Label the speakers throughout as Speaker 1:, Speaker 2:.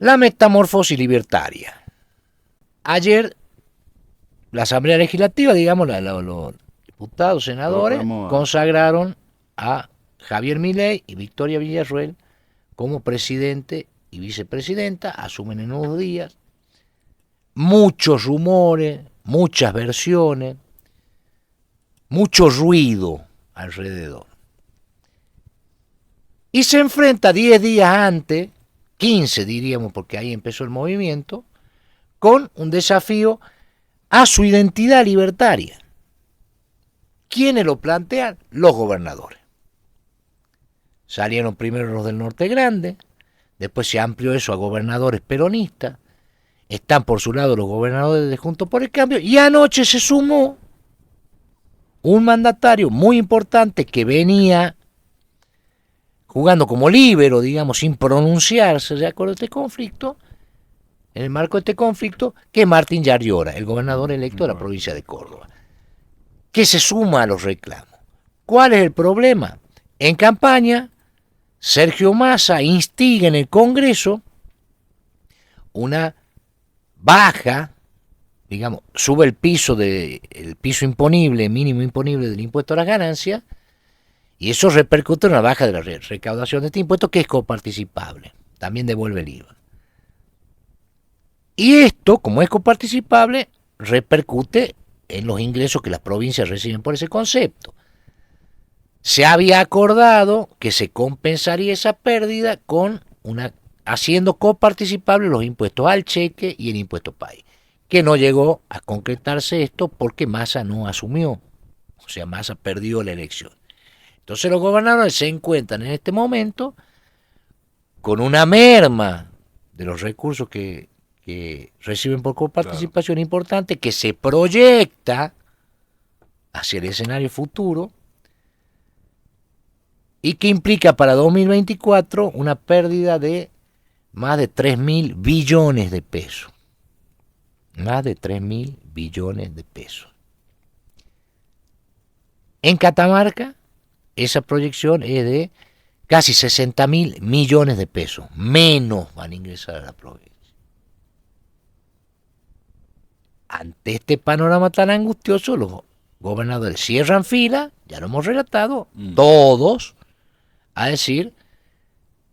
Speaker 1: La metamorfosis libertaria. Ayer la Asamblea Legislativa, digamos, los diputados, senadores, consagraron a Javier Milei y Victoria Villarruel como presidente y vicepresidenta, asumen en unos días. Muchos rumores, muchas versiones, mucho ruido alrededor. Y se enfrenta 10 días antes, 15 diríamos, porque ahí empezó el movimiento, con un desafío a su identidad libertaria. ¿Quiénes lo plantean? Los gobernadores. Salieron primero los del Norte Grande, después se amplió eso a gobernadores peronistas, están por su lado los gobernadores de Juntos por el Cambio, y anoche se sumó un mandatario muy importante que venía jugando como líbero, digamos, sin pronunciarse de acuerdo a este conflicto, en el marco de este conflicto, que es Martín Yarlora, el gobernador electo de la provincia de Córdoba, que se suma a los reclamos. ¿Cuál es el problema? En campaña, Sergio Massa instiga en el Congreso una baja, digamos, sube el piso imponible, mínimo imponible del impuesto a las ganancias, y eso repercute en una baja de la recaudación de este impuesto, que es coparticipable, también devuelve el IVA. Y esto, como es coparticipable, repercute en los ingresos que las provincias reciben por ese concepto. Se había acordado que se compensaría esa pérdida con haciendo coparticipables los impuestos al cheque y el impuesto país, que no llegó a concretarse esto porque Massa no asumió, o sea, Massa perdió la elección. Entonces los gobernadores se encuentran en este momento con una merma de los recursos que reciben por coparticipación importante, que se proyecta hacia el escenario futuro y que implica para 2024 una pérdida de más de 3.000 billones de pesos. Más de 3.000 billones de pesos. En Catamarca, esa proyección es de casi 60.000 millones de pesos. Menos van a ingresar a la provincia. Ante este panorama tan angustioso, los gobernadores cierran fila, ya lo hemos relatado, todos, a decir,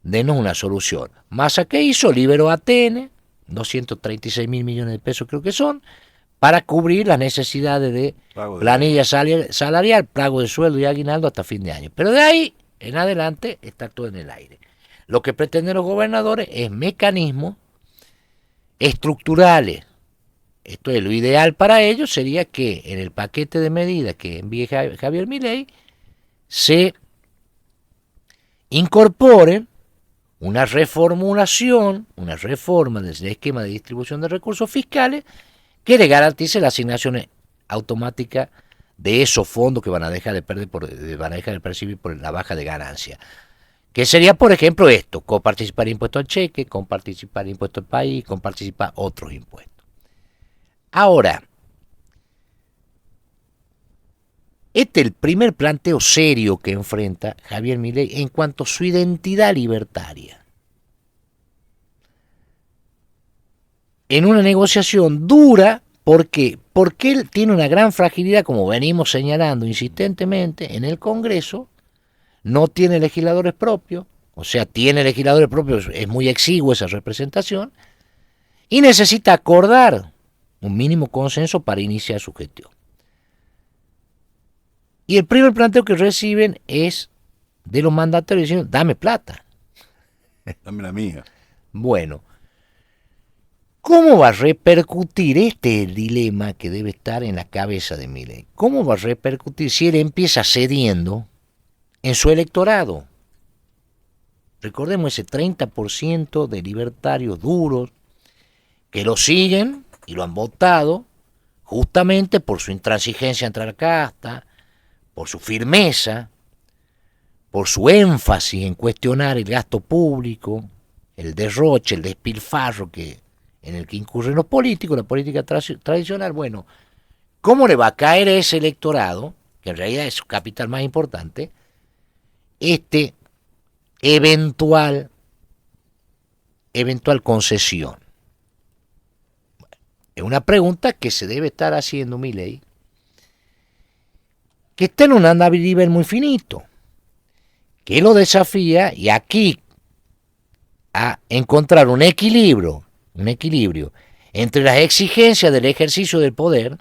Speaker 1: denos una solución. Massa, ¿qué hizo? Liberó a ATN, 236.000 millones de pesos creo que son, para cubrir las necesidades de planilla salarial, pago de sueldo y aguinaldo hasta fin de año. Pero de ahí en adelante está todo en el aire. Lo que pretenden los gobernadores es mecanismos estructurales. Esto es lo ideal para ellos, sería que en el paquete de medidas que envíe Javier Milei se incorporen una reformulación, una reforma del esquema de distribución de recursos fiscales que le garantice la asignación automática de esos fondos que van a dejar de percibir por la baja de ganancia. Que sería, por ejemplo, esto: coparticipar impuesto al cheque, coparticipar impuesto al país, coparticipar otros impuestos. Ahora, este es el primer planteo serio que enfrenta Javier Milei en cuanto a su identidad libertaria. En una negociación dura, ¿por qué? Porque él tiene una gran fragilidad, como venimos señalando insistentemente, en el Congreso, no tiene legisladores propios, o sea, tiene legisladores propios, es muy exiguo esa representación, y necesita acordar un mínimo consenso para iniciar su gestión. Y el primer planteo que reciben es de los mandatarios diciendo: dame plata.
Speaker 2: Dame la mía.
Speaker 1: Bueno, ¿cómo va a repercutir? Este es el dilema que debe estar en la cabeza de Milei. ¿Cómo va a repercutir si él empieza cediendo en su electorado? Recordemos ese 30% de libertarios duros que lo siguen y lo han votado justamente por su intransigencia ante la casta, por su firmeza, por su énfasis en cuestionar el gasto público, el derroche, el despilfarro en el que incurren los políticos, la política tradicional. Bueno, ¿cómo le va a caer a ese electorado, que en realidad es su capital más importante, este eventual eventual concesión. Es una pregunta que se debe estar haciendo Milei, que está en un nivel muy finito, que lo desafía, y aquí a encontrar un equilibrio entre las exigencias del ejercicio del poder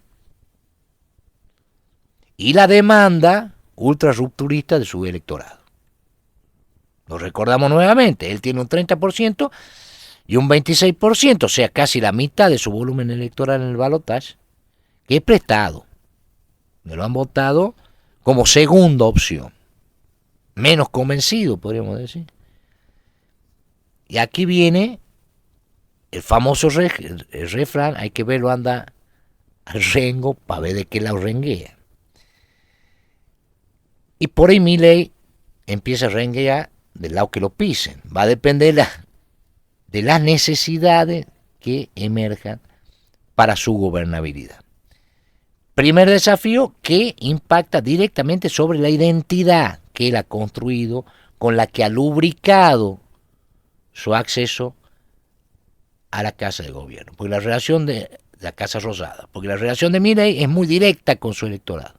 Speaker 1: y la demanda ultra rupturista de su electorado. Lo recordamos nuevamente, él tiene un 30% y un 26%, o sea, casi la mitad de su volumen electoral en el balotaje, que es prestado. Me lo han votado como segunda opción. Menos convencido, podríamos decir. Y aquí viene el famoso el refrán, hay que verlo anda al rengo para ver de qué lado renguea. Y por ahí Milei empieza a renguear del lado que lo pisen. Va a depender de las necesidades que emerjan para su gobernabilidad. Primer desafío que impacta directamente sobre la identidad que él ha construido, con la que ha lubricado su acceso a la Casa de Gobierno, porque la relación de la Casa Rosada, porque la relación de Milei es muy directa con su electorado,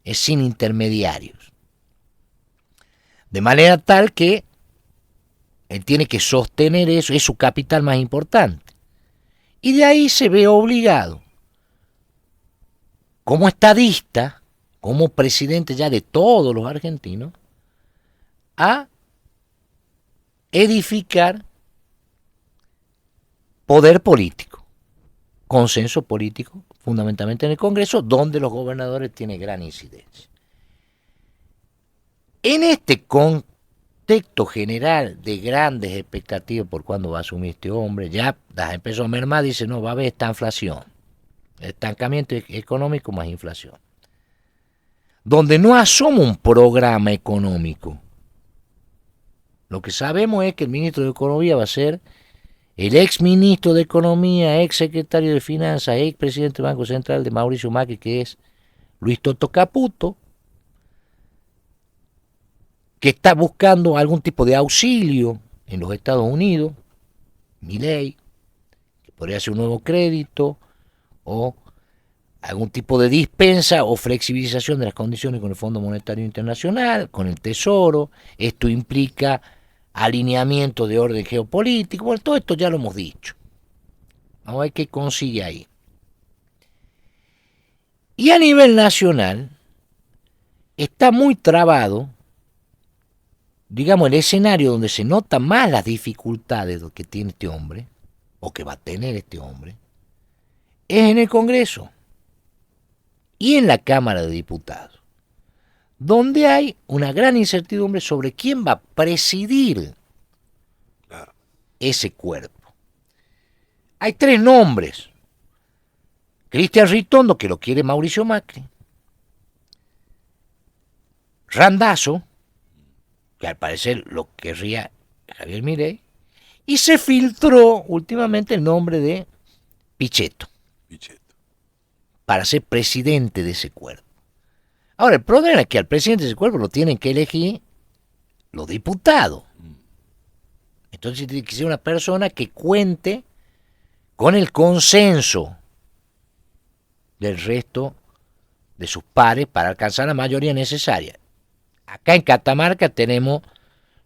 Speaker 1: es sin intermediarios, de manera tal que él tiene que sostener eso, es su capital más importante, y de ahí se ve obligado, como estadista, como presidente ya de todos los argentinos, a edificar poder político, consenso político, fundamentalmente en el Congreso, donde los gobernadores tienen gran incidencia. En este contexto general de grandes expectativas por cuándo va a asumir este hombre, ya las empezó a mermar, dice, no, va a haber esta inflación, estancamiento económico más inflación, donde no asoma un programa económico. Lo que sabemos es que el ministro de Economía va a ser el ex ministro de Economía, ex secretario de Finanzas, ex presidente del Banco Central de Mauricio Macri, que es Luis Toto Caputo, que está buscando algún tipo de auxilio en los Estados Unidos, Milei, que podría ser un nuevo crédito o algún tipo de dispensa o flexibilización de las condiciones con el Fondo Monetario Internacional, con el Tesoro. Esto implica alineamiento de orden geopolítico. Bueno, todo esto ya lo hemos dicho. Vamos a ver qué consigue ahí. Y a nivel nacional está muy trabado, digamos, el escenario donde se notan más las dificultades que tiene este hombre, o que va a tener este hombre, es en el Congreso y en la Cámara de Diputados, donde hay una gran incertidumbre sobre quién va a presidir ese cuerpo. Hay tres nombres. Cristian Ritondo, que lo quiere Mauricio Macri. Randazzo, que al parecer lo querría Javier Milei. Y se filtró últimamente el nombre de Pichetto para ser presidente de ese cuerpo. Ahora, el problema es que al presidente de ese cuerpo lo tienen que elegir los diputados. Entonces tiene que ser una persona que cuente con el consenso del resto de sus pares para alcanzar la mayoría necesaria. Acá en Catamarca tenemos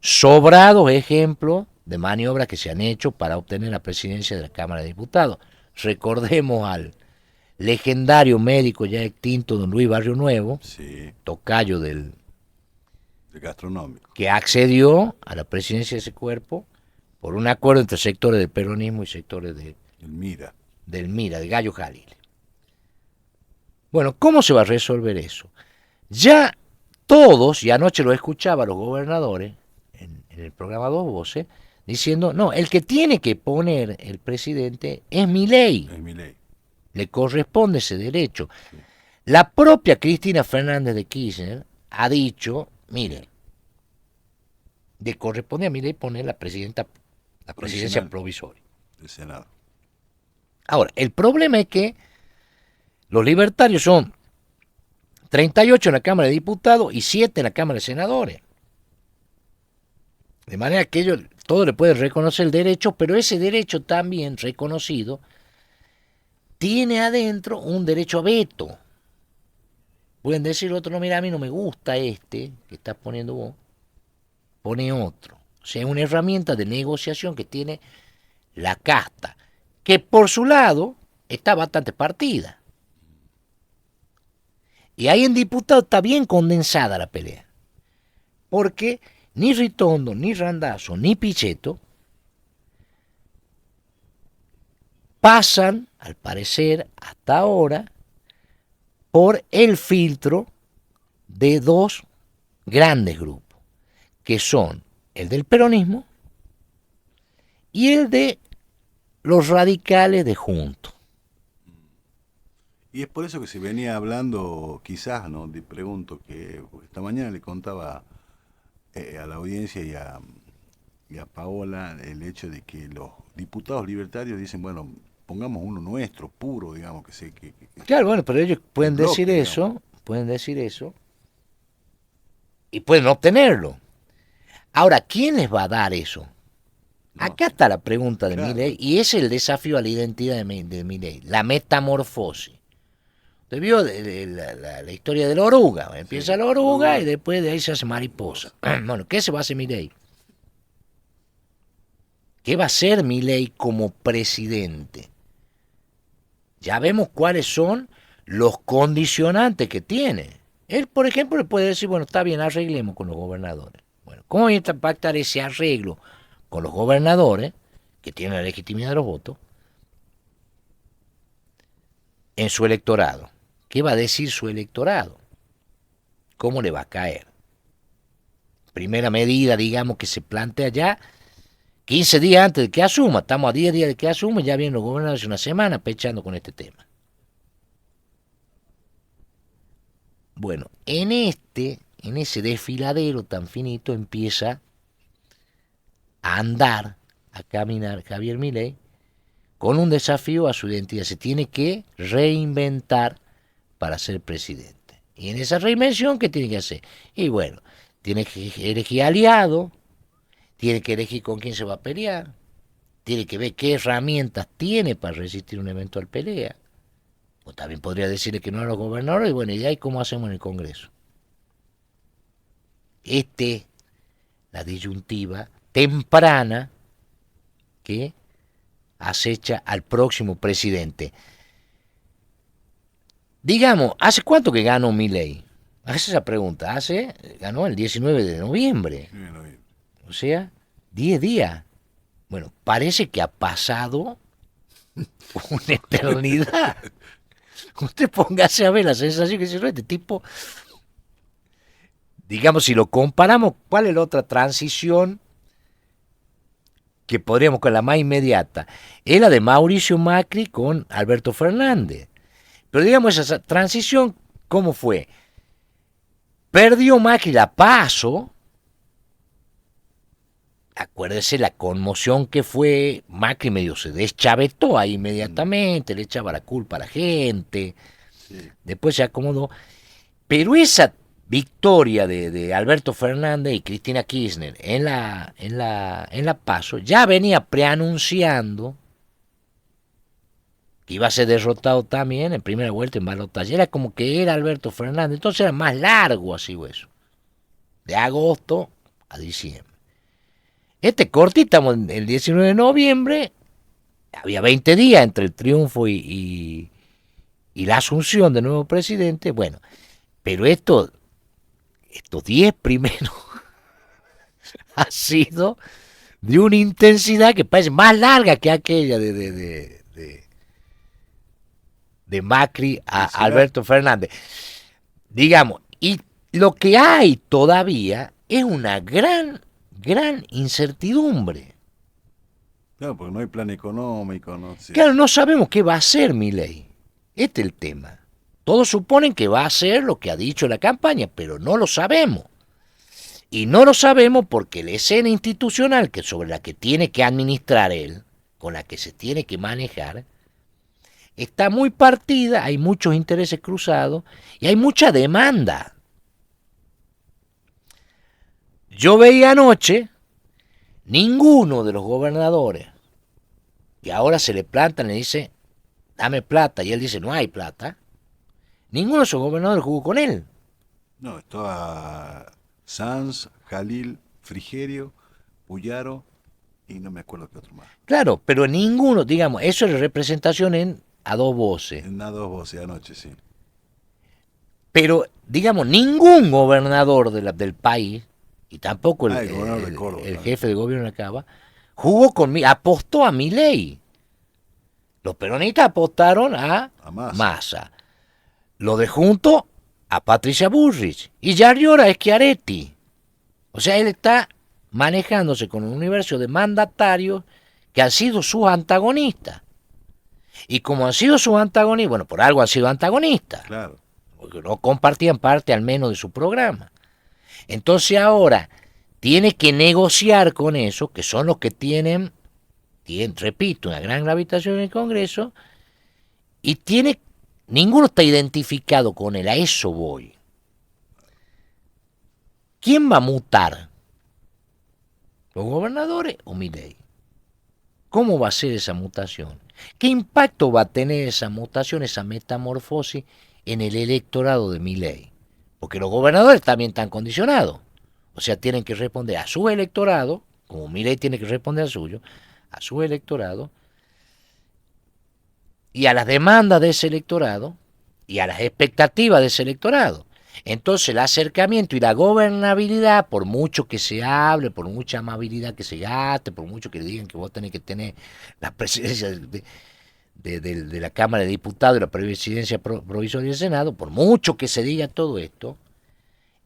Speaker 1: sobrados ejemplos de maniobras que se han hecho para obtener la presidencia de la Cámara de Diputados. Recordemos al legendario médico ya extinto don Luis Barrio Nuevo,
Speaker 2: sí,
Speaker 1: tocayo del
Speaker 2: gastronómico,
Speaker 1: que accedió a la presidencia de ese cuerpo por un acuerdo entre sectores del peronismo y sectores del MIRA, de Gallo Jalil. Bueno, ¿cómo se va a resolver eso? Ya todos, y anoche lo escuchaba a los gobernadores en el programa Dos Voces, diciendo, no, el que tiene que poner el presidente es Milei. Le corresponde ese derecho. Sí. La propia Cristina Fernández de Kirchner ha dicho, mire, le corresponde a Milei poner la presidencia provisoria
Speaker 2: del Senado.
Speaker 1: Ahora, el problema es que los libertarios son 38 en la Cámara de Diputados y 7 en la Cámara de Senadores. De manera que ellos todo le puede reconocer el derecho, pero ese derecho también reconocido tiene adentro un derecho a veto. Pueden decir otro, no, mira, a mí no me gusta este que estás poniendo vos, pone otro. O sea, es una herramienta de negociación que tiene la casta, que por su lado está bastante partida. Y ahí en diputado está bien condensada la pelea, porque ni Ritondo, ni Randazzo, ni Pichetto pasan, al parecer, hasta ahora, por el filtro de dos grandes grupos, que son el del peronismo y el de los radicales de Juntos.
Speaker 2: Y es por eso que se venía hablando, quizás, ¿no? Te pregunto, que esta mañana le contaba a la audiencia y a Paola el hecho de que los diputados libertarios dicen, bueno, pongamos uno nuestro, puro, digamos, que sé que
Speaker 1: Claro, bueno, pero ellos pueden
Speaker 2: bloque,
Speaker 1: decir
Speaker 2: digamos.
Speaker 1: eso, y pueden obtenerlo. Ahora, ¿quién les va a dar eso?
Speaker 2: No,
Speaker 1: Acá está la pregunta de
Speaker 2: claro.
Speaker 1: Milei, y es el desafío a la identidad de Milei, la metamorfosis. Usted vio la historia de la oruga. Empieza
Speaker 2: Sí,
Speaker 1: la oruga
Speaker 2: oruga.
Speaker 1: y después de ahí se hace mariposa. Bueno, ¿qué se va a hacer Milei? ¿Qué va a hacer Milei como presidente? Ya vemos cuáles son los condicionantes que tiene. Él, por ejemplo, le puede decir, bueno, está bien, arreglemos con los gobernadores. Bueno, ¿cómo va a impactar ese arreglo con los gobernadores, que tienen la legitimidad de los votos, en su electorado? ¿Qué va a decir su electorado? ¿Cómo le va a caer? Primera medida, digamos, que se plantea ya 15 días antes de que asuma. Estamos a 10 días de que asuma y ya vienen los gobernadores una semana pechando con este tema. Bueno, en ese desfiladero tan finito empieza a andar, a caminar Javier Milei con un desafío a su identidad. Se tiene que reinventar para ser presidente. Y en esa reinvención, ¿qué tiene que hacer? Y bueno, tiene que elegir aliado, tiene que elegir con quién se va a pelear, tiene que ver qué herramientas tiene para resistir una eventual pelea. O también podría decirle que no a los gobernadores, y bueno, y de ahí cómo hacemos en el Congreso. La disyuntiva temprana que acecha al próximo presidente. Digamos, ¿hace cuánto que ganó Milei? Hace esa pregunta. Ganó el 19 de noviembre. O sea, 10 días. Bueno, parece que ha pasado una eternidad. Usted póngase a ver la sensación que se este tipo. Digamos, si lo comparamos, ¿cuál es la otra transición que podríamos con la más inmediata? Es la de Mauricio Macri con Alberto Fernández. Pero digamos, esa transición, ¿cómo fue? Perdió Macri la PASO. Acuérdese la conmoción que fue. Macri medio se deschavetó ahí inmediatamente, le echaba la culpa a la gente.
Speaker 2: Sí.
Speaker 1: Después se acomodó. Pero esa victoria de Alberto Fernández y Cristina Kirchner en la PASO ya venía preanunciando que iba a ser derrotado también en primera vuelta en balotaje. Era como que era Alberto Fernández, entonces era más largo así eso, de agosto a diciembre. Cortito, estamos el 19 de noviembre, había 20 días entre el triunfo y la asunción del nuevo presidente. Bueno, pero estos 10 primeros ha sido de una intensidad que parece más larga que aquella de Macri a Alberto Fernández. Digamos, y lo que hay todavía es una gran incertidumbre.
Speaker 2: Claro, porque no hay plan económico, ¿no? Sí.
Speaker 1: Claro, no sabemos qué va a hacer Milei. Este es el tema. Todos suponen que va a hacer lo que ha dicho la campaña, pero no lo sabemos. Y no lo sabemos porque la escena institucional sobre la que tiene que administrar él, con la que se tiene que manejar, está muy partida, hay muchos intereses cruzados y hay mucha demanda. Yo veía anoche ninguno de los gobernadores que ahora se le plantan le dice, dame plata, y él dice, no hay plata, ninguno de esos gobernadores jugó con él.
Speaker 2: No, estaba Sanz, Jalil, Frigerio, Puyaro y no me acuerdo qué otro más.
Speaker 1: Claro, pero ninguno, digamos, eso es representación a dos voces.
Speaker 2: En nada dos voces anoche, sí.
Speaker 1: Pero, digamos, ningún gobernador del país, y tampoco
Speaker 2: El gobernador de Córdoba.
Speaker 1: el jefe de gobierno de Acaba, jugó conmigo, apostó a Milei. Los peronistas apostaron a Massa. Lo de junto a Patricia Bullrich. Y Yarlora es Schiaretti. O sea, él está manejándose con un universo de mandatarios que han sido sus antagonistas. Y como han sido sus antagonistas, bueno, por algo han sido antagonistas.
Speaker 2: Claro.
Speaker 1: Porque no compartían parte al menos de su programa. Entonces ahora tiene que negociar con eso, que son los que tienen, repito, una gran gravitación en el Congreso, y ninguno está identificado con él, a eso voy. ¿Quién va a mutar? ¿Los gobernadores o Milei? ¿Cómo va a ser esa mutación? ¿Qué impacto va a tener esa mutación, esa metamorfosis en el electorado de Milei? Porque los gobernadores también están condicionados. O sea, tienen que responder a su electorado, como Milei tiene que responder al suyo, a su electorado, y a las demandas de ese electorado, y a las expectativas de ese electorado. Entonces el acercamiento y la gobernabilidad, por mucho que se hable, por mucha amabilidad que se gaste, por mucho que digan que vos tenés que tener la presidencia de la Cámara de Diputados y la presidencia provisoria del Senado, por mucho que se diga todo esto,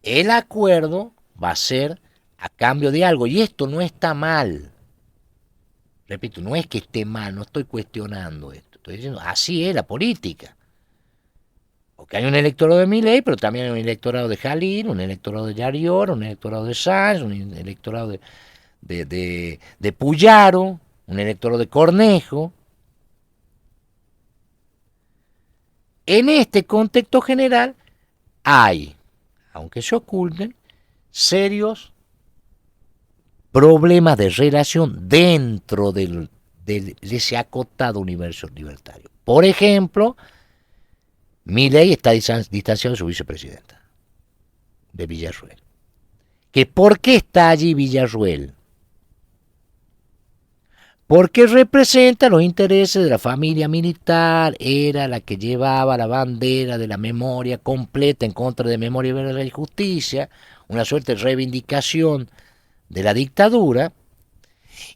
Speaker 1: el acuerdo va a ser a cambio de algo, y esto no está mal. Repito, no es que esté mal, no estoy cuestionando esto, estoy diciendo, así es la política. Porque hay un electorado de Milei, pero también hay un electorado de Jalil, un electorado de Yarlora, un electorado de Sanz, un electorado de Puyaro, un electorado de Cornejo. En este contexto general hay, aunque se oculten, serios problemas de relación dentro de ese acotado universo libertario. Por ejemplo, Milei está distanciado de su vicepresidenta, de Villarruel. ¿Por qué está allí Villarruel? Porque representa los intereses de la familia militar, era la que llevaba la bandera de la memoria completa en contra de Memoria, Verdad y Justicia, una suerte de reivindicación de la dictadura,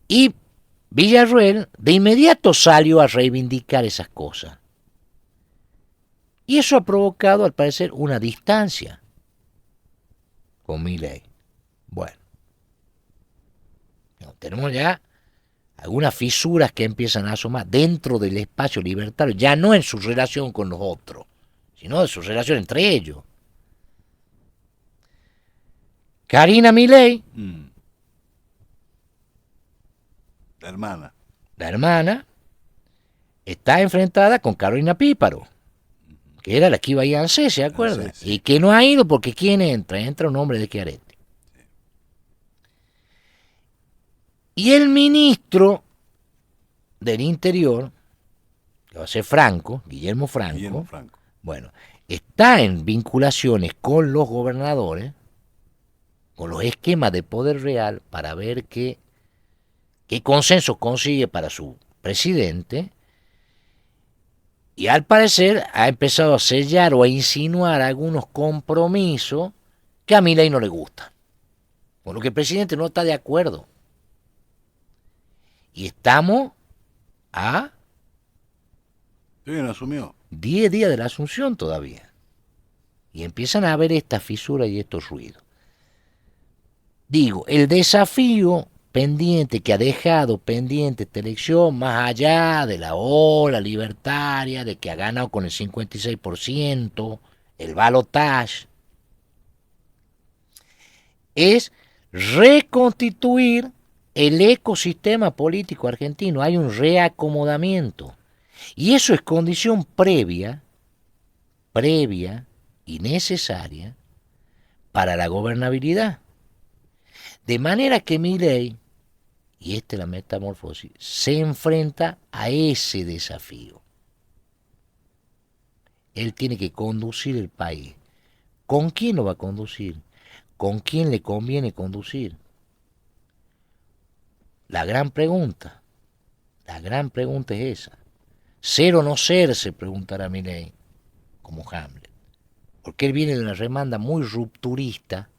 Speaker 1: y Villarruel de inmediato salió a reivindicar esas cosas. Y eso ha provocado, al parecer, una distancia con Milei. Bueno, tenemos ya algunas fisuras que empiezan a asomar dentro del espacio libertario, ya no en su relación con los otros, sino en su relación entre ellos. Karina Milei,
Speaker 2: la
Speaker 1: hermana, está enfrentada con Carolina Píparo, que era la que iba a ir a ANSES, ¿se acuerdan? Sí. Y que no ha ido porque ¿quién entra? Entra un hombre de Schiaretti. Sí. Y el ministro del Interior, que va a ser Guillermo Franco, bueno, está en vinculaciones con los gobernadores, con los esquemas de poder real, para ver qué consenso consigue para su presidente. Y al parecer ha empezado a sellar o a insinuar algunos compromisos que a Milei no le gustan, con lo que el presidente no está de acuerdo. Y estamos a...
Speaker 2: ¿Quién asumió?
Speaker 1: 10 días de la Asunción todavía. Y empiezan a haber estas fisuras y estos ruidos. Digo, el desafío pendiente que ha dejado pendiente esta elección, más allá de la ola libertaria, de que ha ganado con el 56%, el balotaje, es reconstituir el ecosistema político argentino. Hay un reacomodamiento. Y eso es condición previa y necesaria para la gobernabilidad. De manera que Milei y esta es la metamorfosis, se enfrenta a ese desafío. Él tiene que conducir el país. ¿Con quién lo va a conducir? ¿Con quién le conviene conducir? La gran pregunta es esa. ¿Ser o no ser? Se preguntará Milei, como Hamlet. Porque él viene de una remanda muy rupturista,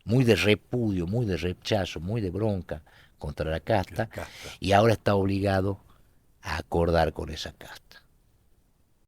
Speaker 1: muy de repudio, muy de rechazo, muy de bronca contra la casta, y ahora está obligado a acordar con esa casta.